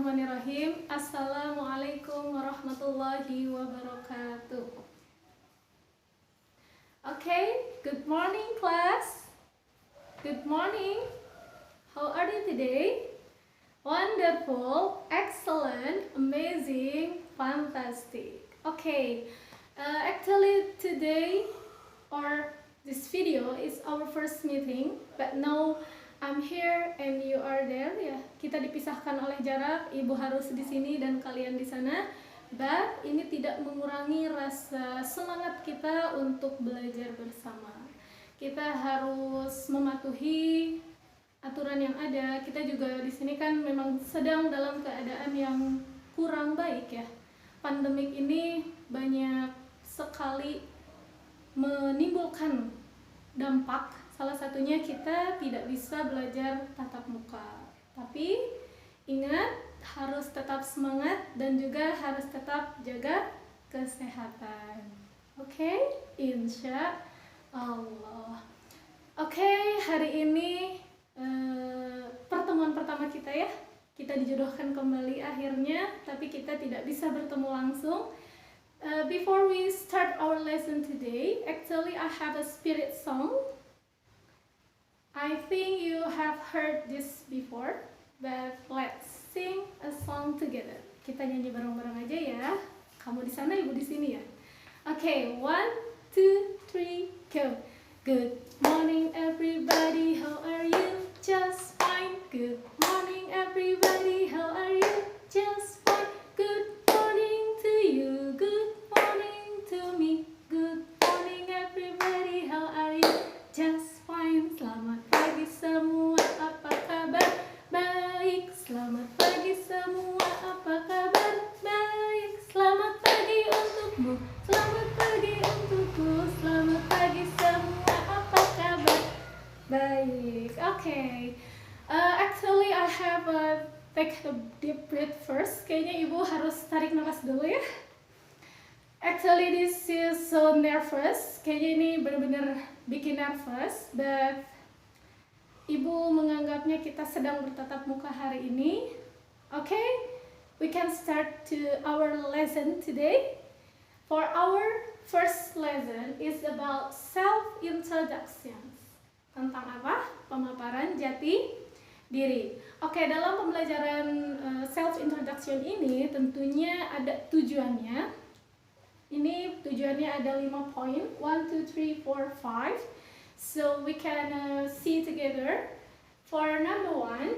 Bismillahirrahmanirrahim. Assalamualaikum warahmatullahi wabarakatuh. Okay, good morning class. Good morning. How are you today? Wonderful, excellent, amazing, fantastic. Okay, actually today or this video is our first meeting, but now I'm here and you are there. Ya, kita dipisahkan oleh jarak. Ibu harus di sini dan kalian di sana. But ini tidak mengurangi rasa semangat kita untuk belajar bersama. Kita harus mematuhi aturan yang ada. Kita juga di sini kan memang sedang dalam keadaan yang kurang baik ya. Pandemik ini banyak sekali menimbulkan dampak. Salah satunya kita tidak bisa belajar tatap muka. Tapi ingat, harus tetap semangat dan juga harus tetap jaga kesehatan. Oke, insya Allah. Oke, hari ini pertemuan pertama kita ya. Kita dijodohkan kembali akhirnya, tapi kita tidak bisa bertemu langsung. Before we start our lesson today, actually I have a spirit song. I think you have heard this before, but let's sing a song together. Kita nyanyi bareng-bareng aja ya. Kamu di sana, ibu di sini ya. Okay, 1, 2, 3, go. Good morning everybody, how are you? Just fine. Good morning everybody, how are you? Just fine. Good morning to you, good morning to me. Good morning everybody, how are you? Just fine. Selamat pagi semua, apa kabar? Baik. Selamat pagi semua, apa kabar? Baik. Selamat pagi untukmu, selamat pagi untukku. Selamat pagi semua, apa kabar? Baik. Okay. Actually I have take a deep breath first. Kayaknya ibu harus tarik nafas dulu ya. Actually this is so nervous. Kayaknya ini benar-benar bikin nervous, but ibu menganggapnya kita sedang bertatap muka hari ini. Okay, we can start to our lesson today. For our first lesson is about self-introductions. Tentang apa? Pemaparan jati diri. Oke, dalam pembelajaran self-introduction ini tentunya ada tujuannya. Ini tujuannya ada 5 poin, 1, 2, 3, 4, 5. So we can see together. For number 1,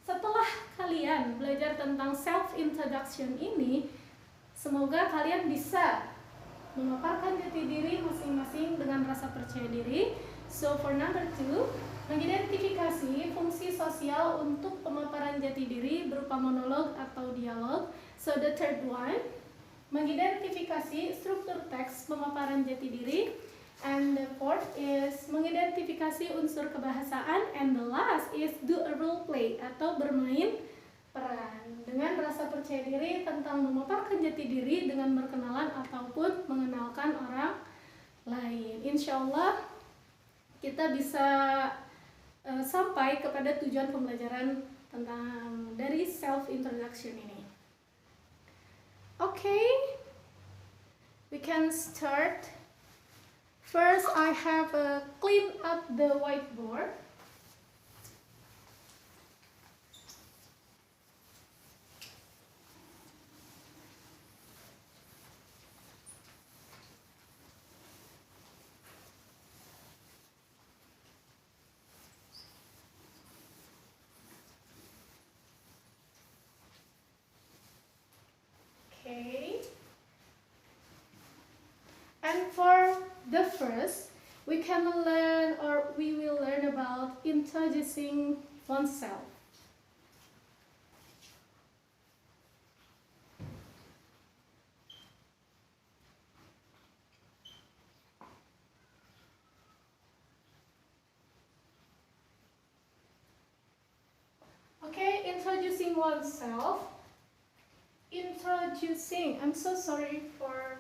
setelah kalian belajar tentang self-introduction ini, semoga kalian bisa memaparkan jati diri masing-masing dengan rasa percaya diri. So for number 2, mengidentifikasi fungsi sosial untuk pemaparan jati diri berupa monolog atau dialog. So the third one, mengidentifikasi struktur teks pemaparan jati diri. And the fourth is mengidentifikasi unsur kebahasaan. And the last is do a role play atau bermain peran dengan rasa percaya diri tentang memaparkan jati diri dengan berkenalan ataupun mengenalkan orang lain. Insya Allah kita bisa sampai kepada tujuan pembelajaran tentang dari self-introduction ini. Okay, we can start. First, I have clean up the whiteboard. Okay. And for the first, we will learn about introducing oneself. Okay, introducing oneself. I'm so sorry for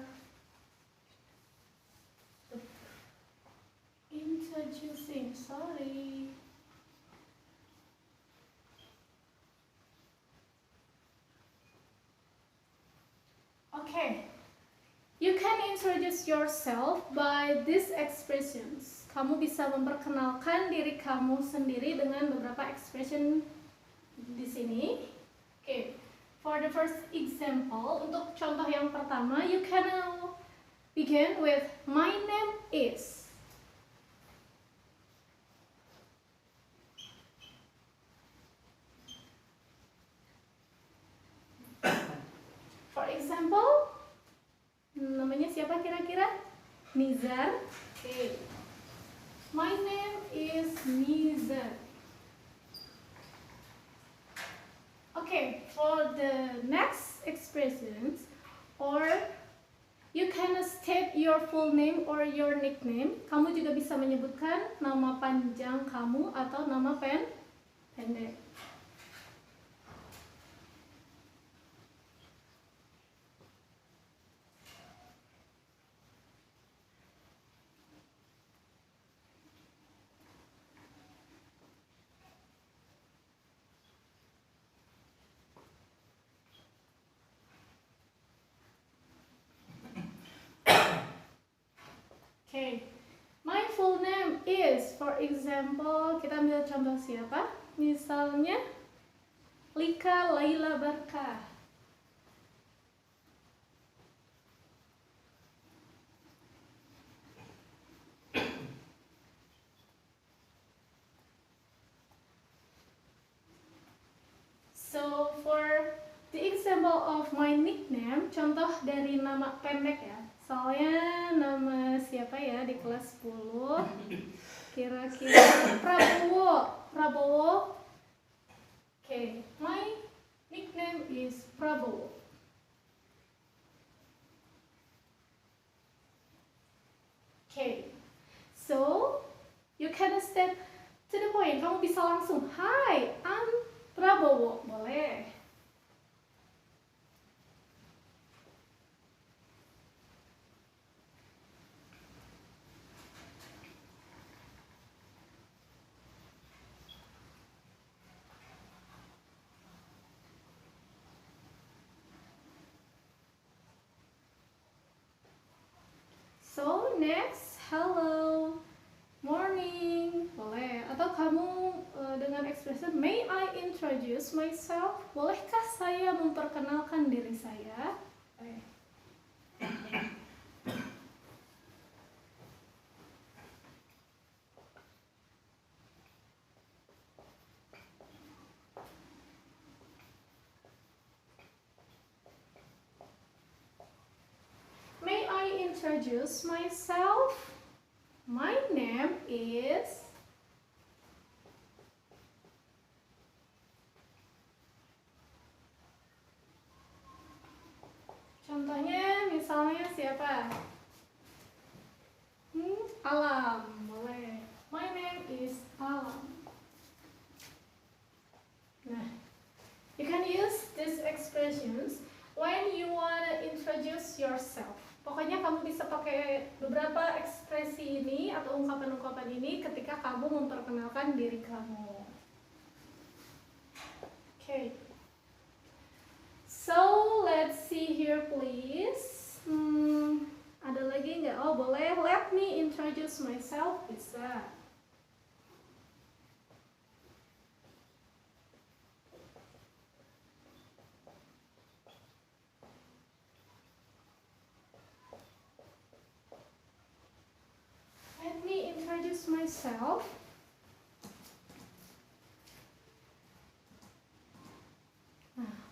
introducing, sorry. yourself by these expressions. Kamu bisa memperkenalkan diri kamu sendiri dengan beberapa expression di sini. Okay. For the first example, untuk contoh yang pertama, you can now begin with my name is. For example, namanya siapa kira-kira? Nizar. Okay. My name is Nizar. Okay, for the next expressions, or you can state your full name or your nickname. Kamu juga bisa menyebutkan nama panjang kamu atau nama pendek. Okay, my full name is, for example, kita ambil contoh siapa? Misalnya Lika Laila Barkah. So for the example of my nickname, contoh dari nama pendek ya. Soalnya nama siapa ya di kelas 10? Kira-kira Prabowo. Okay, my nickname is Prabowo. Okay, so you can step to the point. Kamu bisa langsung, hi, I'm Prabowo. Boleh. So next, hello, morning, boleh. Atau kamu dengan expression, may I introduce myself? Bolehkah saya memperkenalkan diri saya? Okay. Introduce myself. My name is. Contohnya misalnya siapa? Alam, boleh. My name is Alam. Nah, you can use these expressions when you wanna introduce yourself. Pokoknya kamu bisa pakai beberapa ekspresi ini atau ungkapan-ungkapan ini ketika kamu memperkenalkan diri kamu. Okay. So, let's see here please. Ada lagi nggak? Oh, boleh. Let me introduce myself. Bisa. Introduce myself.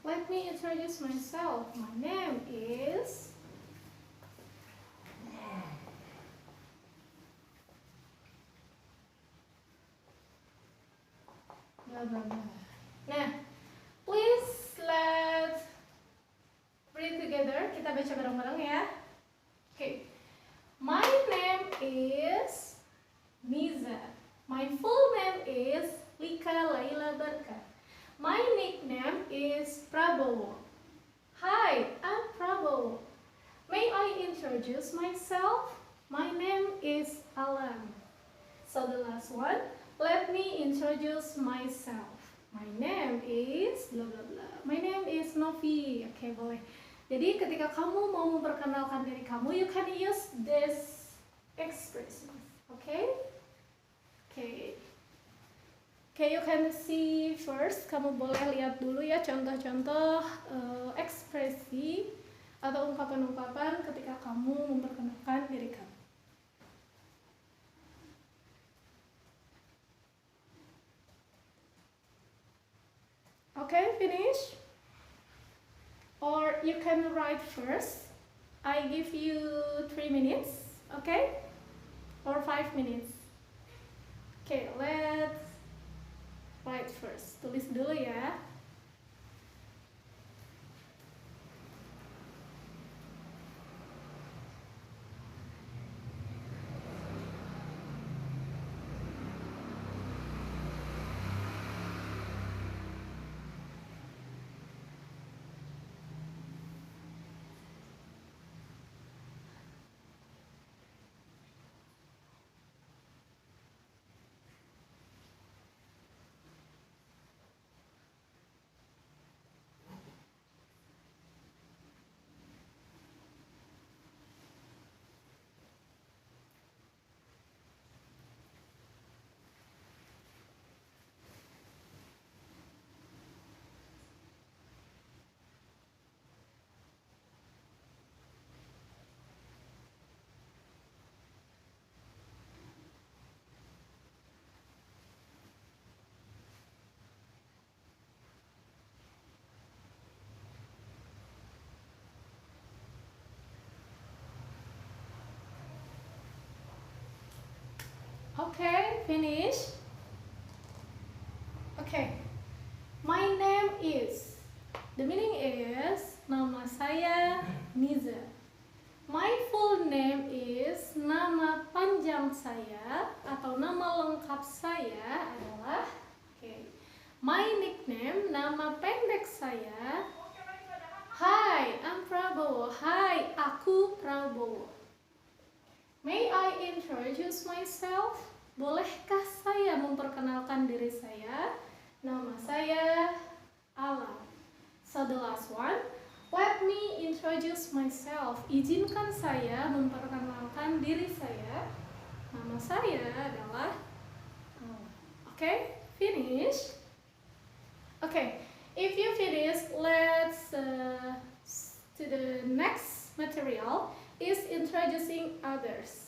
Let me introduce myself. My name is. Blah blah blah. Nah, please let's read together. Kita baca bareng-bareng ya. Okay. My name is Nizar. My full name is Lika Laila Barkah. My nickname is Prabowo. Hi, I'm Prabowo. May I introduce myself? My name is Alam. So the last one, let me introduce myself. My name is blah blah blah. My name is Novi. Okay, boleh. Jadi ketika kamu mau memperkenalkan diri kamu, you can use this expression. Okay? Okay. Okay, you can see first. Kamu boleh lihat dulu ya contoh-contoh ekspresi atau ungkapan-ungkapan ketika kamu memperkenalkan diri kamu. Okay, finish? Or you can write first. I give you 3 minutes, okay? Or 5 minutes. Okay, let's write first. Tulis dulu ya. Okay, finish. Okay, my name is. The meaning is, nama saya Niza. My full name is, nama panjang saya atau nama lengkap saya adalah. Okay, my nickname, nama pendek saya. Hi, I'm Prabowo. Hi, aku Prabowo. May I introduce myself? Bolehkah saya memperkenalkan diri saya? Nama saya Alan. So the last one, let me introduce myself. Izinkan saya memperkenalkan diri saya. Nama saya adalah Alan. Okay, finish. Okay, if you finish, let's to the next material. Is introducing others.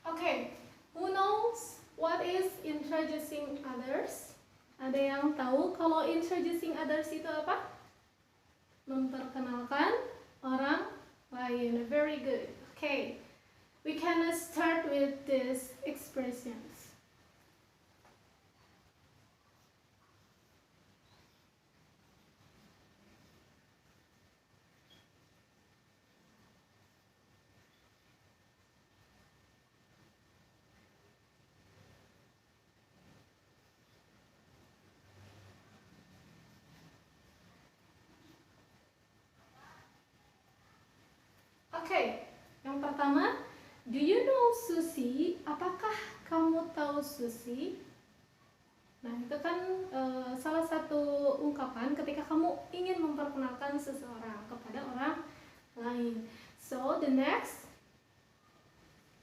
Okay, who knows what is introducing others? Ada yang tahu kalau introducing others itu apa? Memperkenalkan orang lain. Very good. Okay, we can start with these expressions. Oke, yang pertama, do you know Susi? Apakah kamu tahu Susi? Nah, itu kan salah satu ungkapan ketika kamu ingin memperkenalkan seseorang kepada orang lain. So, the next,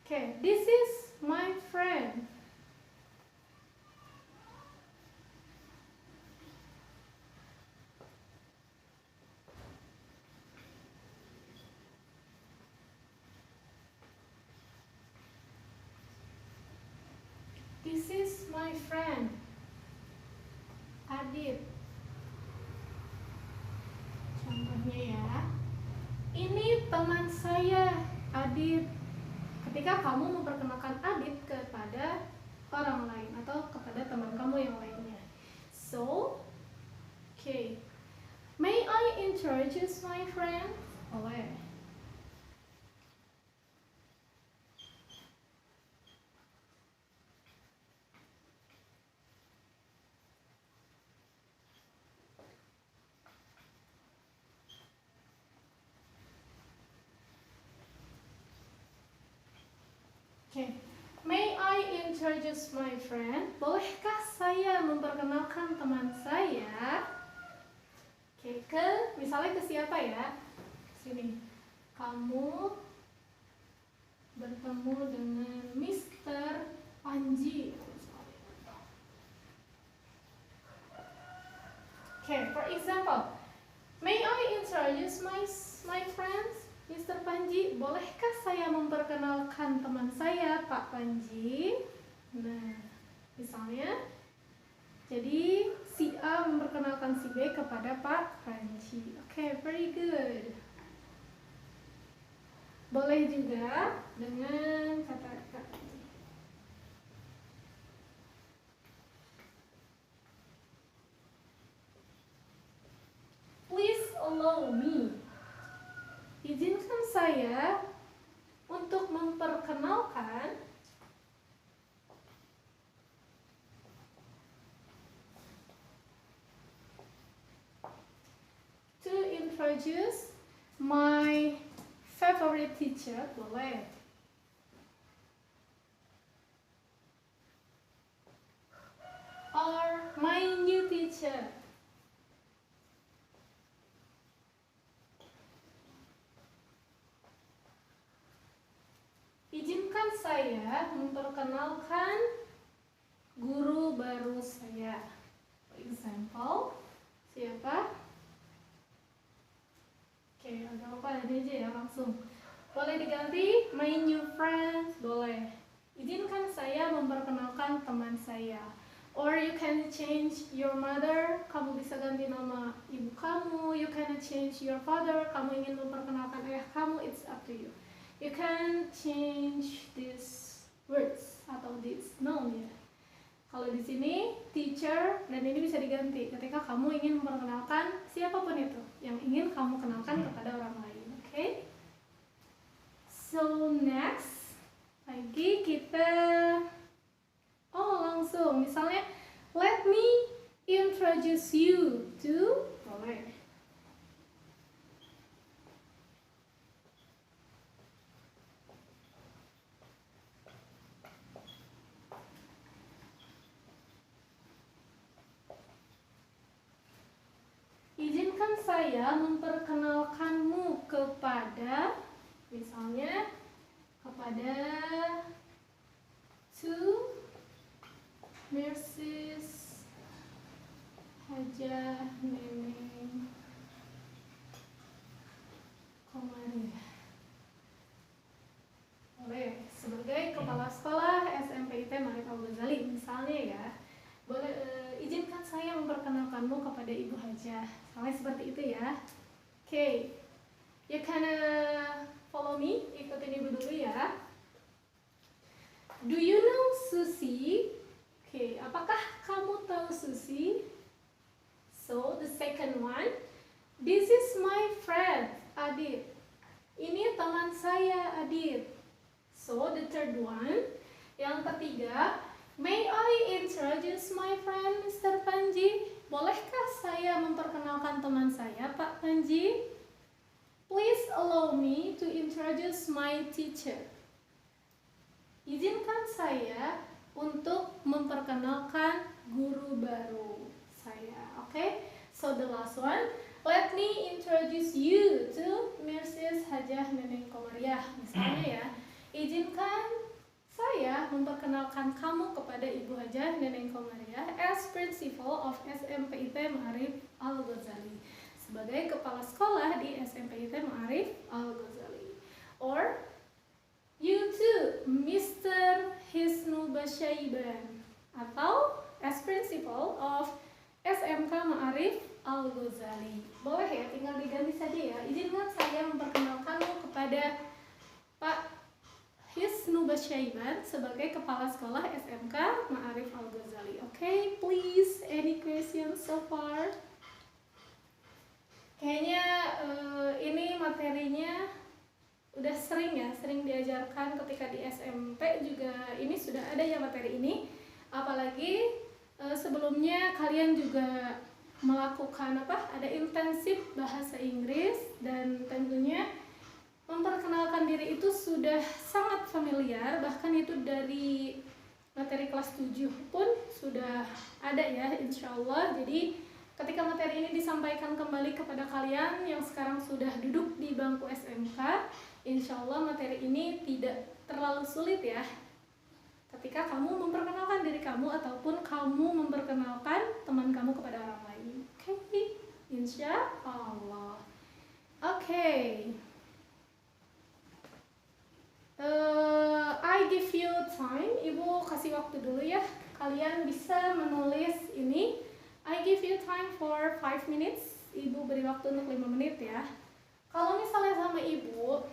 okay, this is my friend. This is my friend, Adit. Contohnya ya, ini teman saya, Adit. ketika kamu memperkenalkan Adit kepada orang lain atau kepada teman kamu yang lainnya. So, okay. May I introduce my friend? Boleh. Okay. May I introduce my friend? Bolehkah saya memperkenalkan teman saya? Oke, misalnya ke siapa ya? Sini. Kamu bertemu dengan Mr. Panji. Okay, for example, may I introduce my friends? Mr. Panji, bolehkah saya memperkenalkan teman saya, Pak Panji? Nah, misalnya, jadi si A memperkenalkan si B kepada Pak Panji. Oke, very good. Boleh juga dengan kata-kata. Please allow me. Izinkan saya untuk memperkenalkan to introduce my favorite teacher. Boleh. Or my new teacher. Izinkan saya memperkenalkan guru baru saya. For example, siapa? Oke, agak lupa ada aja ya langsung. Boleh diganti my new friends, boleh. Izinkan saya memperkenalkan teman saya. Or you can change your mother, kamu bisa ganti nama ibu kamu. You can change your father, kamu ingin memperkenalkan ayah kamu, it's up to you. You can change these words atau this noun ya. Kalau di sini teacher dan ini bisa diganti ketika kamu ingin memperkenalkan siapapun itu yang ingin kamu kenalkan kepada orang lain. Okay? So next lagi kita langsung misalnya let me introduce you to boleh. Izinkan saya memperkenalkanmu kepada, misalnya, kepada to Mrs. Hajah Neneng Komariah. Boleh, sebagai kepala sekolah SMP IT Ma'arif Al-Ghazali, misalnya ya. Boleh, izinkan saya memperkenalkanmu kepada Ibu Hajah. Misalnya seperti itu ya. Okay. You can follow me, ikutin ibu dulu ya. Do you know Susi? Okay, apakah kamu tahu Susi? So, the second one, this is my friend, Adit. Ini teman saya, Adit. So, the third one, yang ketiga, may I introduce my friend, Mr. Panji? Bolehkah saya memperkenalkan teman saya, Pak Panji? Please allow me to introduce my teacher. Izinkan saya untuk memperkenalkan guru baru saya. Okay? So the last one, let me introduce you to Mrs. Hajah Neneng Komariah. Misalnya ya, izinkan saya memperkenalkan kamu kepada Ibu Hajah Neneng Komariah as principal of SMP IT Ma'arif Al-Ghazali, sebagai kepala sekolah di SMP IT Ma'arif Al-Ghazali. Or you too, Mr. Hisnu Basyaiban, atau as principal of SMK Ma'arif Al-Ghazali. Boleh ya, tinggal diganti saja ya. Izinkan saya memperkenalkanmu kepada Pak Hisnu Miss Nuba Syaiban sebagai Kepala Sekolah SMK Ma'arif Al-Ghazali. Okay, please, any questions so far? Kayaknya ini materinya udah sering diajarkan ketika di SMP juga, ini sudah ada ya materi ini. Apalagi sebelumnya kalian juga melakukan ada intensif bahasa Inggris, dan tentunya memperkenalkan diri itu sudah sangat familiar, bahkan itu dari materi kelas 7 pun sudah ada ya, insya Allah. Jadi ketika materi ini disampaikan kembali kepada kalian yang sekarang sudah duduk di bangku SMK, insya Allah materi ini tidak terlalu sulit ya ketika kamu memperkenalkan diri kamu ataupun kamu memperkenalkan teman kamu kepada orang lain. Oke, insya Allah. Oke. I give you time, Ibu kasih waktu dulu ya, kalian bisa menulis ini. I give you time for 5 minutes. Ibu beri waktu untuk 5 menit ya. Kalau misalnya sama Ibu,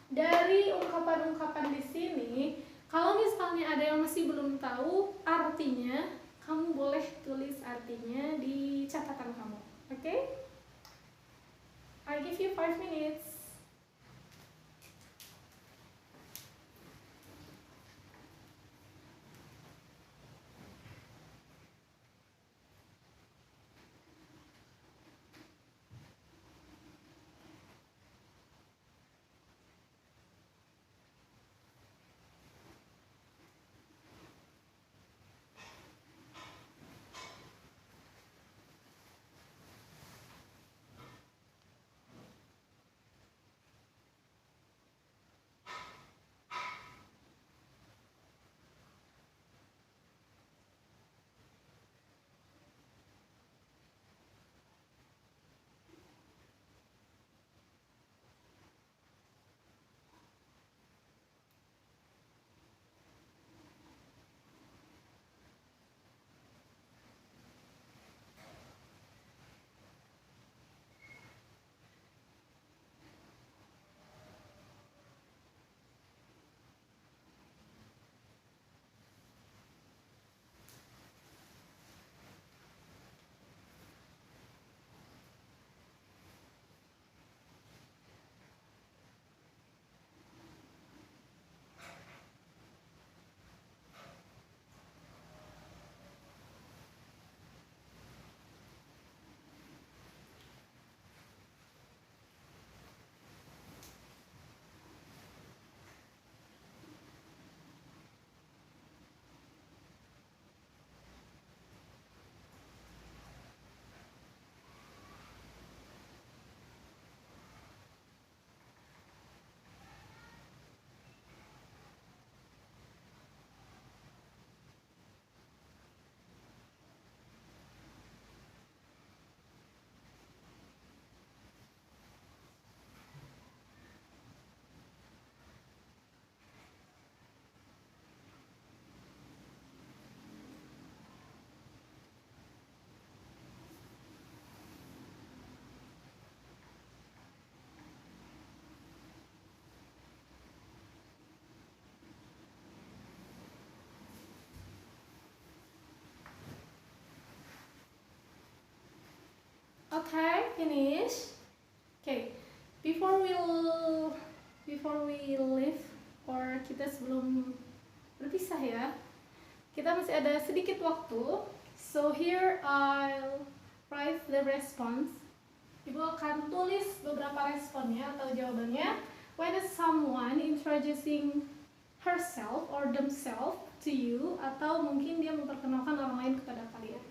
dari ungkapan-ungkapan di sini, kalau misalnya ada yang masih belum tahu artinya, kamu boleh tulis artinya di catatan kamu. Oke? I give you 5 minutes. Okay, finish. Okay, before we leave, or kita sebelum berpisah ya, kita masih ada sedikit waktu. So here I'll write the response. Ibu akan tulis beberapa responnya atau jawabannya when someone introducing herself or themselves to you, atau mungkin dia memperkenalkan orang lain kepada kalian.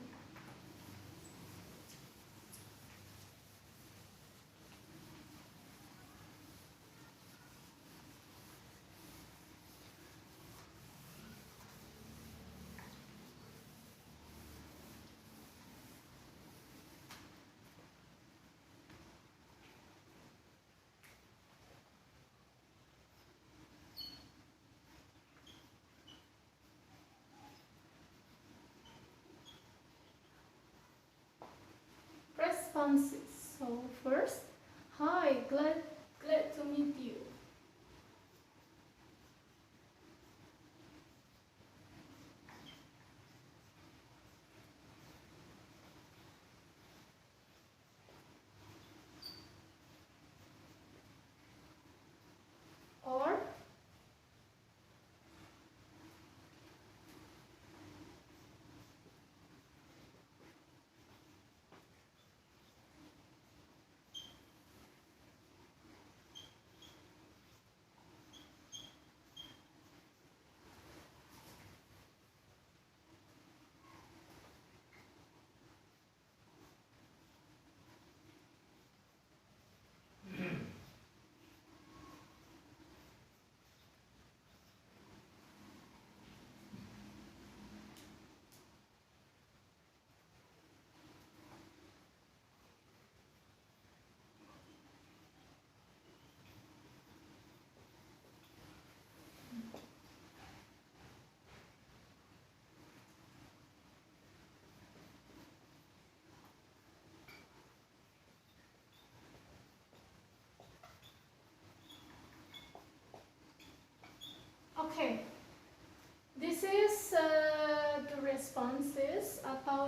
Responses. So first, hi, glad to meet you.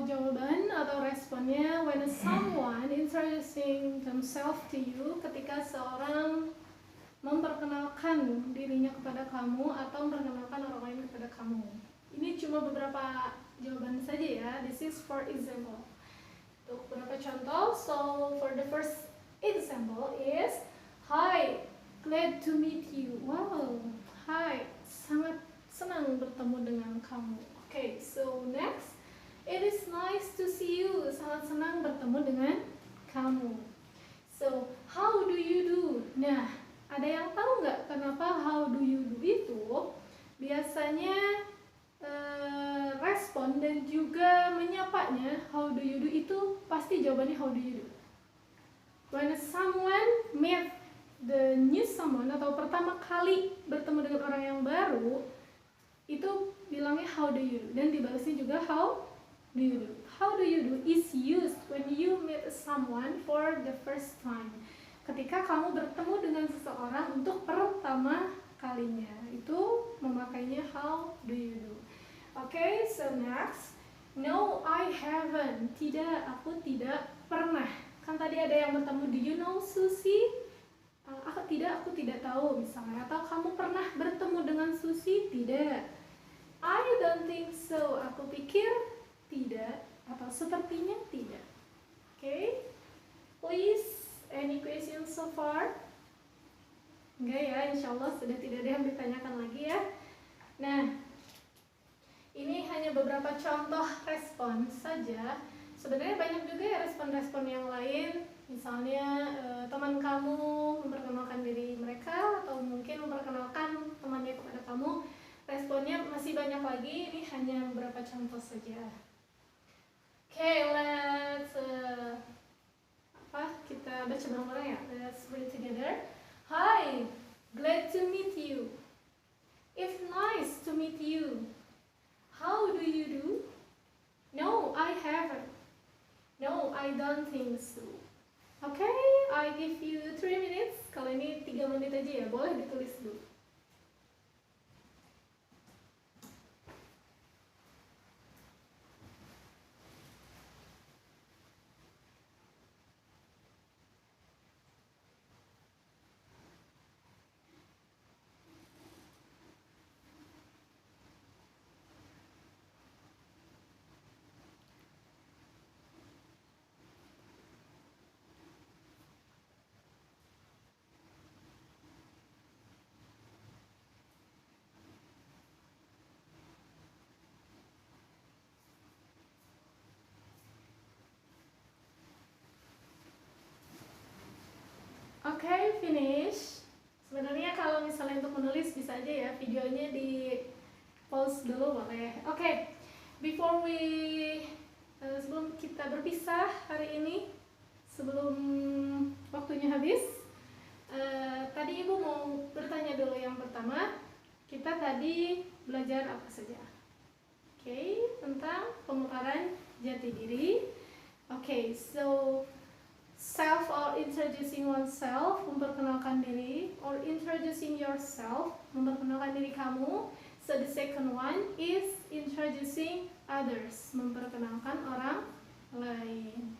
jawaban atau responnya when someone introducing themselves to you, ketika seorang memperkenalkan dirinya kepada kamu atau memperkenalkan orang lain kepada kamu. Ini cuma beberapa jawaban saja ya. This is for example. Untuk beberapa contoh. So for the first example is, hi, glad to meet you. Wow, hi, sangat senang bertemu dengan kamu. Okay, so next, it is nice to see you. Sangat senang bertemu dengan kamu. So how do you do? Nah, ada yang tahu nggak kenapa how do you do itu biasanya respon dan juga menyapanya how do you do itu pasti jawabannya how do you do. When someone meet the new someone atau pertama kali bertemu dengan orang yang baru, itu bilangnya how do you do dan dibalasnya juga how do you do. How do you do is used when you meet someone for the first time. Ketika kamu bertemu dengan seseorang untuk pertama kalinya, itu memakainya how do you do. Okay, so next, no, I haven't. Tidak, aku tidak pernah. Kan tadi ada yang bertemu, do you know Susi? Aku tidak tahu misalnya. Atau kamu pernah bertemu dengan Susi? Tidak. I don't think so. Aku pikir tidak. Atau sepertinya tidak. Okay, please, any questions so far? Enggak ya, insya Allah sudah tidak ada yang ditanyakan lagi ya. Nah, ini hanya beberapa contoh respon saja. Sebenarnya banyak juga ya respon-respon yang lain. Misalnya teman kamu memperkenalkan diri mereka atau mungkin memperkenalkan temannya kepada kamu. Responnya masih banyak lagi. Ini hanya beberapa contoh saja. Okay, let's kita baca bareng-bareng ya. Let's read together. Hi, glad to meet you. It's nice to meet you. How do you do? No, I haven't. No, I don't think so. Okay, I give you 3 minutes. Kalau ini 3 menit aja ya, boleh ditulis dulu. Okay, finish. Sebenarnya kalau misalnya untuk menulis bisa aja ya, videonya di pause dulu boleh. Okay, before we sebelum kita berpisah hari ini, sebelum waktunya habis, tadi Ibu mau bertanya dulu. Yang pertama, kita tadi belajar apa saja? Okay, tentang pemekaran jati diri. Okay, so self or introducing oneself, memperkenalkan diri, or introducing yourself, memperkenalkan diri kamu. So the second one is introducing others, memperkenalkan orang lain.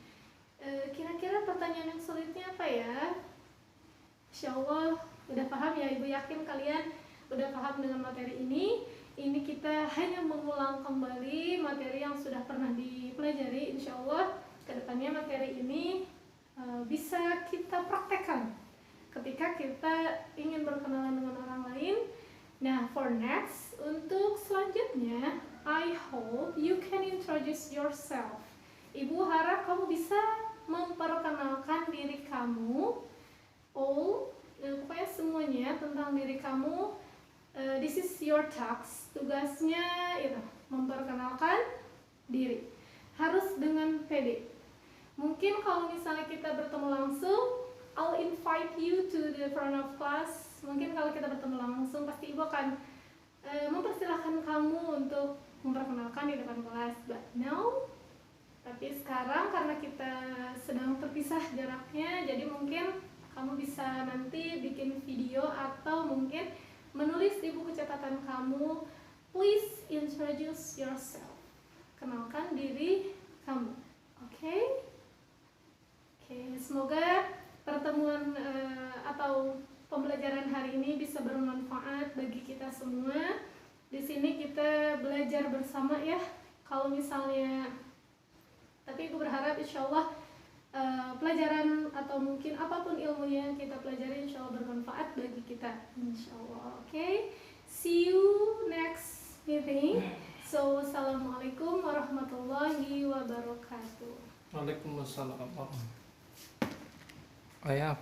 Kira-kira pertanyaan yang sulitnya apa ya? Insya Allah udah paham ya, Ibu yakin kalian udah paham dengan materi ini. Ini kita hanya mengulang kembali materi yang sudah pernah dipelajari. Insya Allah kedepannya materi ini bisa kita praktekkan ketika kita ingin berkenalan dengan orang lain. Nah, for next, untuk selanjutnya, I hope you can introduce yourself. Ibu harap kamu bisa memperkenalkan diri kamu, pokoknya semuanya tentang diri kamu. This is your task. Tugasnya itu memperkenalkan diri. Harus dengan pede. Mungkin kalau misalnya kita bertemu langsung, I'll invite you to the front of class. Mungkin kalau kita bertemu langsung, pasti Ibu akan mempersilahkan kamu untuk memperkenalkan di depan kelas. But no, tapi sekarang karena kita sedang terpisah jaraknya, jadi mungkin kamu bisa nanti bikin video atau mungkin menulis di buku catatan kamu, please introduce yourself. Kenalkan diri kamu. Oke? Oke, semoga pertemuan atau pembelajaran hari ini bisa bermanfaat bagi kita semua. Di sini kita belajar bersama ya. Kalau misalnya, tapi Ibu berharap insya Allah pelajaran atau mungkin apapun ilmunya yang kita pelajari insya Allah bermanfaat bagi kita. Insya Allah. Oke? See you next meeting. So, assalamualaikum warahmatullahi wabarakatuh. Waalaikumsalam. Oh ya.